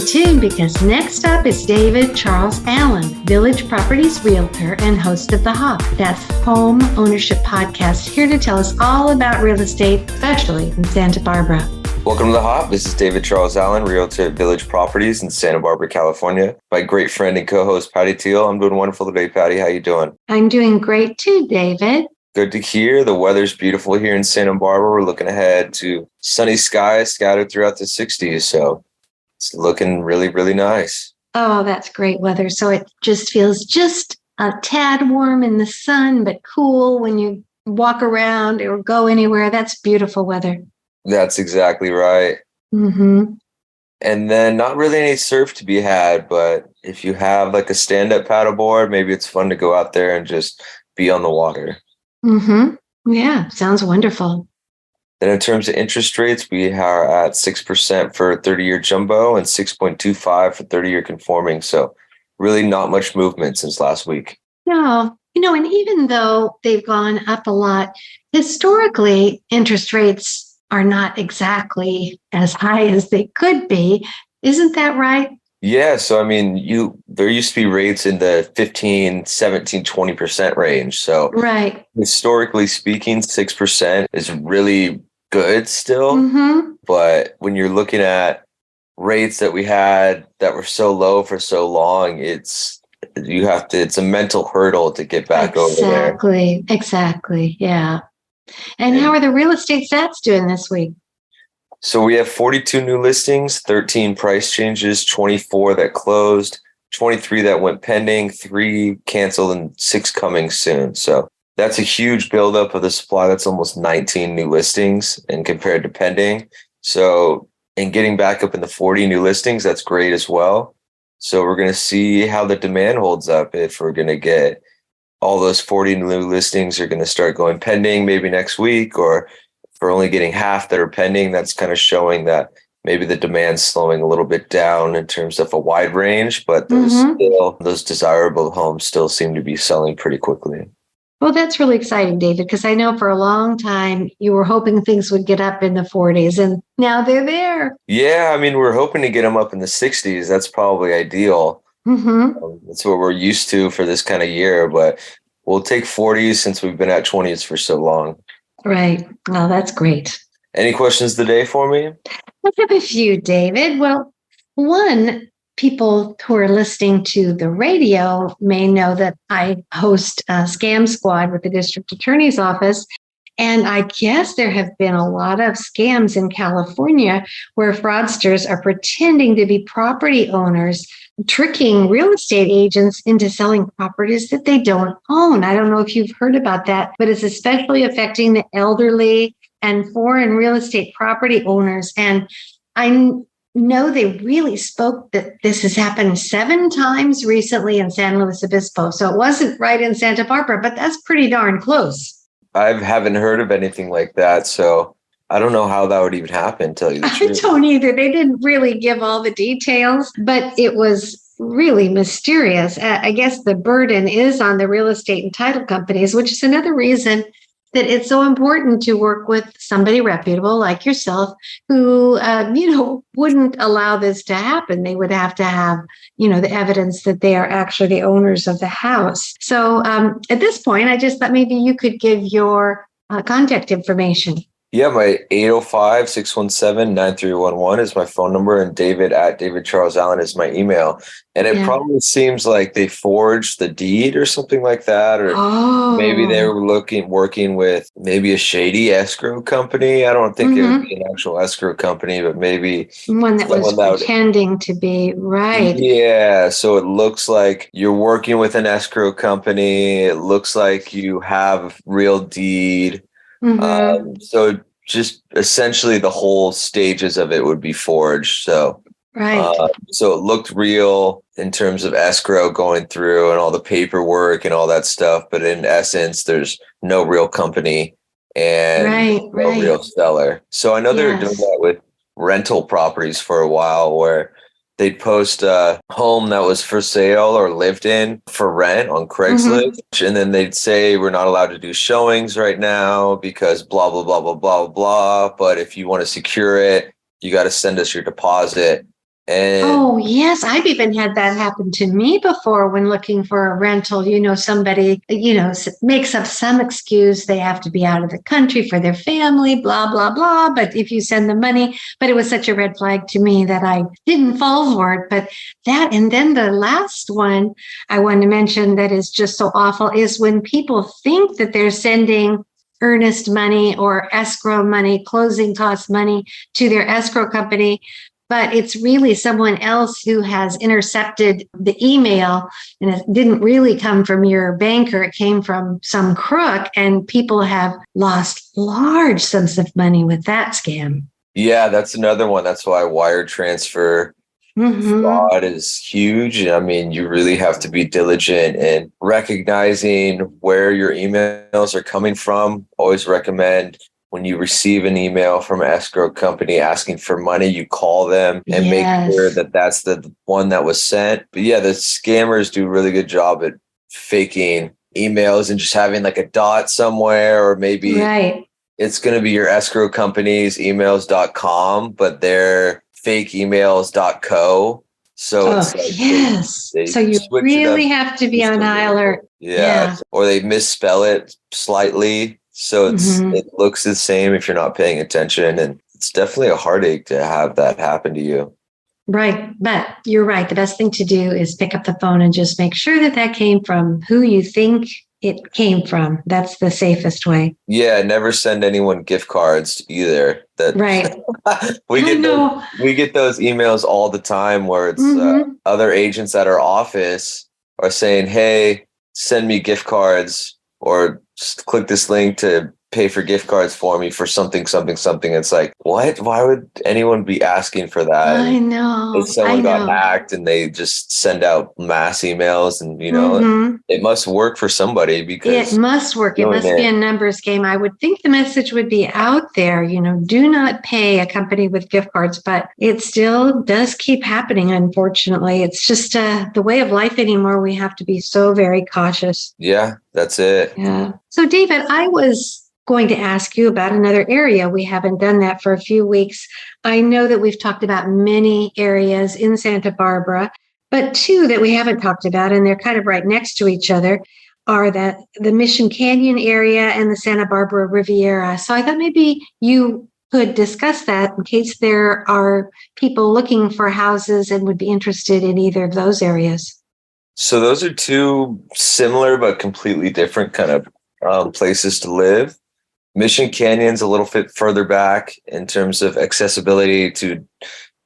staying tuned because next up is David Charles Allen, Village Properties Realtor and host of The Hop. That's Home Ownership Podcast, here to tell us all about real estate, especially in Santa Barbara. Welcome to The Hop. This is David Charles Allen, Realtor at Village Properties in Santa Barbara, California. My great friend and co-host, Patti Teal. I'm doing wonderful today, Patti. How you doing? I'm doing great too, David. Good to hear. The weather's beautiful here in Santa Barbara. We're looking ahead to sunny skies scattered throughout the 60s. So it's looking really, really nice. Oh, that's great weather. So it just feels just a tad warm in the sun, but cool when you walk around or go anywhere. That's beautiful weather. That's exactly right. Mm-hmm. And then not really any surf to be had, but if you have like a stand-up paddleboard, maybe it's fun to go out there and just be on the water. Mm-hmm. Yeah, sounds wonderful. Then in terms of interest rates, we are at 6% for 30-year jumbo and 6.25 for 30-year conforming. So really not much movement since last week. No, and even though they've gone up a lot, historically, interest rates are not exactly as high as they could be. Isn't that right? Yeah. So, there used to be rates in the 15, 17, 20% range. So right. Historically speaking, 6% is really good still. Mm-hmm. But when you're looking at rates that we had that were so low for so long, it's a mental hurdle to get back over there. Exactly. Yeah. And how are the real estate stats doing this week? So we have 42 new listings, 13 price changes, 24 that closed, 23 that went pending, 3 canceled, and 6 coming soon. So that's a huge buildup of the supply. That's almost 19 new listings and compared to pending. So, and getting back up in the 40 new listings, that's great as well. So we're going to see how the demand holds up. If we're going to get all those 40 new listings are going to start going pending maybe next week, or if we're only getting half that are pending, that's kind of showing that maybe the demand's slowing a little bit down in terms of a wide range, but those desirable homes still seem to be selling pretty quickly. Well, that's really exciting, David, because I know for a long time you were hoping things would get up in the 40s, and now they're there. Yeah, we're hoping to get them up in the 60s. That's probably ideal. Mm-hmm. That's what we're used to for this kind of year, but we'll take 40s since we've been at 20s for so long. Right. Well, that's great. Any questions today for me? I have a few, David. Well, one, people who are listening to the radio may know that I host a Scam Squad with the district attorney's office. And I guess there have been a lot of scams in California where fraudsters are pretending to be property owners, tricking real estate agents into selling properties that they don't own. I don't know if you've heard about that, but it's especially affecting the elderly and foreign real estate property owners. And I know they really spoke that this has happened 7 times recently in San Luis Obispo. So it wasn't right in Santa Barbara, but that's pretty darn close. I haven't heard of anything like that. So I don't know how that would even happen, tell you the truth. I don't either. They didn't really give all the details, but it was really mysterious. I guess the burden is on the real estate and title companies, which is another reason that it's so important to work with somebody reputable like yourself who, wouldn't allow this to happen. They would have to have, the evidence that they are actually the owners of the house. So at this point, I just thought maybe you could give your contact information. Yeah, my 805-617-9311 is my phone number, and David at David Charles Allen is my email. And it probably seems like they forged the deed or something like that, or maybe they were working with maybe a shady escrow company. I don't think it would be an actual escrow company, but maybe one that was pretending to be, right. Yeah, so it looks like you're working with an escrow company. It looks like you have real deed. Mm-hmm. So just essentially the whole stages of it would be forged. So, right. So it looked real in terms of escrow going through and all the paperwork and all that stuff. But in essence, there's no real company and no real seller. So I know they were doing that with rental properties for a while, where they'd post a home that was for sale or lived in for rent on Craigslist. And then they'd say, we're not allowed to do showings right now because blah, blah, blah, blah, blah, blah. But if you want to secure it, you got to send us your deposit. And Oh, yes. I've even had that happen to me before when looking for a rental. Somebody, makes up some excuse. They have to be out of the country for their family, blah, blah, blah. But if you send them money, but it was such a red flag to me that I didn't fall for it. But that, and then the last one I want to mention that is just so awful is when people think that they're sending earnest money or escrow money, closing cost money to their escrow company, but it's really someone else who has intercepted the email, and it didn't really come from your banker. It came from some crook, and people have lost large sums of money with that scam. yeah, that's another one. That's why wire transfer Mm-hmm. fraud is huge. I mean, you really have to be diligent in recognizing where your emails are coming from. Always recommend when you receive an email from an escrow company asking for money, you call them and make sure Yes. that that's the one that was sent. But yeah, the scammers do a really good job at faking emails and just having like a dot somewhere, or maybe Right. it's going to be your escrow company's emails.com, but they're fake emails.co. So Oh, it's like yes. they So you switch it up really have to be just on a high little bit. alert. Yeah. Yeah. Or they misspell it slightly. So Mm-hmm. it looks the same if you're not paying attention. And it's definitely a heartache to have that happen to you. Right. But you're right. The best thing to do is pick up the phone and just make sure that that came from who you think it came from. That's the safest way. Yeah, never send anyone gift cards either. That Right. we I get those, know. we get those emails all the time where it's Mm-hmm. other agents at our office are saying, "Hey, send me gift cards or just click this link to pay for gift cards for me for something, something, something." It's like, what? Why would anyone be asking for that? I And if know. I someone got know. hacked and they just send out mass emails, and Mm-hmm. it must work for somebody It because must work. It doing must be a it. numbers game. I would think the message would be out there, do not pay a company with gift cards, but it still does keep happening, unfortunately. It's just the way of life anymore. We have to be so very cautious. Yeah, that's it. Yeah. So, David, I was going to ask you about another area. We haven't done that for a few weeks. I know that we've talked about many areas in Santa Barbara, but two that we haven't talked about, and they're kind of right next to each other, are that the Mission Canyon area and the Santa Barbara Riviera. So I thought maybe you could discuss that in case there are people looking for houses and would be interested in either of those areas. So those are two similar but completely different kind of places to live. Mission Canyon's a little bit further back in terms of accessibility to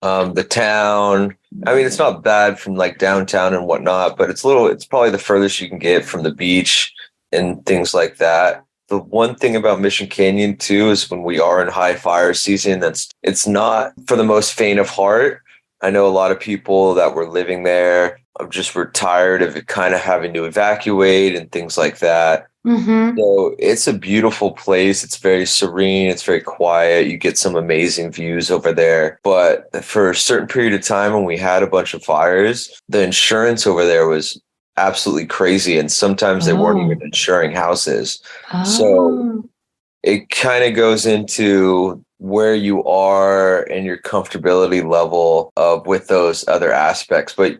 the town. I mean, it's not bad from like downtown and whatnot, but it's probably the furthest you can get from the beach and things like that. The one thing about Mission Canyon too is when we are in high fire season, it's not for the most faint of heart. I know a lot of people that were living there just were tired of it kind of having to evacuate and things like that. Mm-hmm. So it's a beautiful place. It's very serene. It's very quiet. You get some amazing views over there. But for a certain period of time when we had a bunch of fires, the insurance over there was absolutely crazy. And sometimes they weren't even Oh. insuring houses. So Oh. it kind of goes into where you are and your comfortability level of with those other aspects. But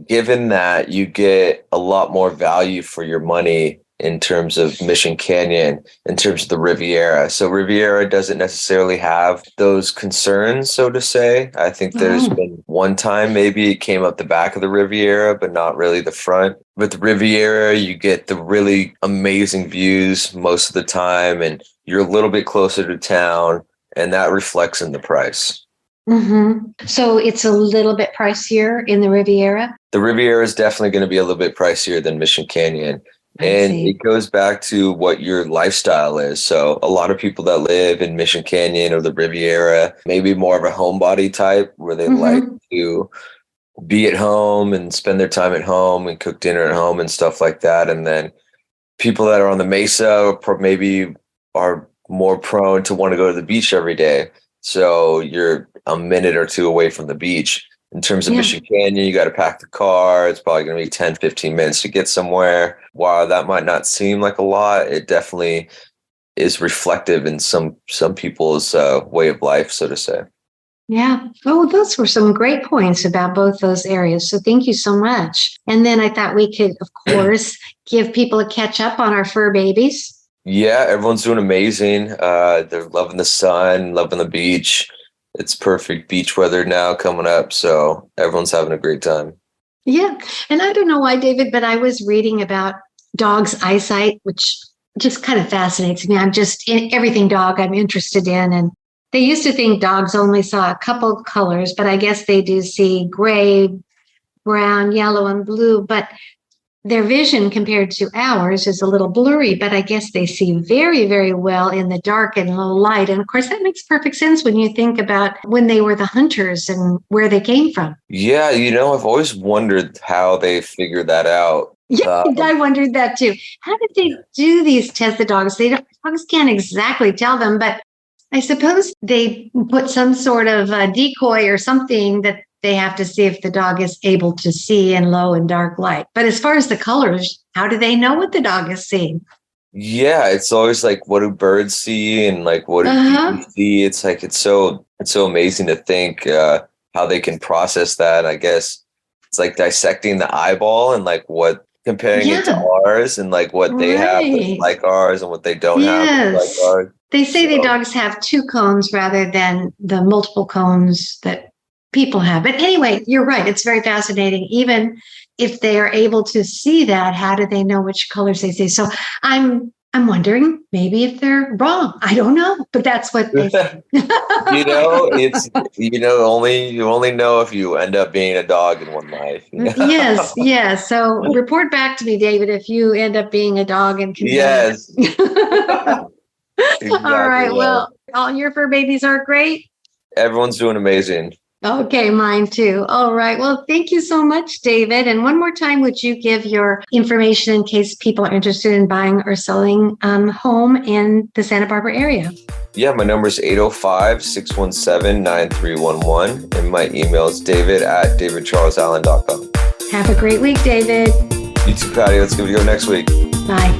given that you get a lot more value for your money in terms of Mission Canyon, in terms of the Riviera. So Riviera doesn't necessarily have those concerns, so to say. I think there's Oh. been one time maybe it came up the back of the Riviera, but not really the front. With the Riviera, you get the really amazing views most of the time, and you're a little bit closer to town, and that reflects in the price. Mm-hmm. So it's a little bit pricier in the Riviera. The Riviera is definitely going to be a little bit pricier than Mission Canyon. I And see. it goes back to what your lifestyle is. So a lot of people that live in Mission Canyon or the Riviera, maybe more of a homebody type where they like Mm-hmm. to be at home and spend their time at home and cook dinner at home and stuff like that. And then people that are on the Mesa maybe are more prone to want to go to the beach every day. So you're a minute or two away from the beach. In terms of Yeah. Mission Canyon, you got to pack the car. It's probably going to be 10, 15 minutes to get somewhere. While that might not seem like a lot, it definitely is reflective in some people's way of life, so to say. Yeah. Oh, those were some great points about both those areas. So thank you so much. And then I thought we could, of course, give people a catch up on our fur babies. Yeah, everyone's doing amazing. They're loving the sun, loving the beach. It's perfect beach weather now coming up. So everyone's having a great time. Yeah. And I don't know why, David, but I was reading about dogs' eyesight, which just kind of fascinates me. I'm just in everything dog I'm interested in. And they used to think dogs only saw a couple colors, but I guess they do see gray, brown, yellow, and blue. But their vision compared to ours is a little blurry, but I guess they see very, very well in the dark and low light. And of course, that makes perfect sense when you think about when they were the hunters and where they came from. Yeah, I've always wondered how they figured that out. Yeah, I wondered that too. How did they do these tests, the dogs? Dogs can't exactly tell them, but I suppose they put some sort of decoy or something that they have to see if the dog is able to see in low and dark light. But as far as the colors, how do they know what the dog is seeing? Yeah, it's always like, what do birds see, and like, what do people see? It's like it's so amazing to think how they can process that. I guess it's like dissecting the eyeball and like what comparing it to ours, and like what they have that's like ours and what they don't have that's like ours. They say the dogs have two cones rather than the multiple cones that people have. But anyway, you're right. It's very fascinating. Even if they are able to see that, how do they know which colors they see? So I'm wondering maybe if they're wrong. I don't know, but that's what they say. It's you only know if you end up being a dog in one life. Yes. So report back to me, David, if you end up being a dog and yes. Exactly. All right. Well, all your fur babies are great. Everyone's doing amazing. Okay, mine too. All right. Well, thank you so much, David. And one more time, would you give your information in case people are interested in buying or selling home in the Santa Barbara area? Yeah, my number is 805-617-9311. And my email is david@davidcharlesallen.com. Have a great week, David. You too, Patty. Let's give it a go next week. Bye.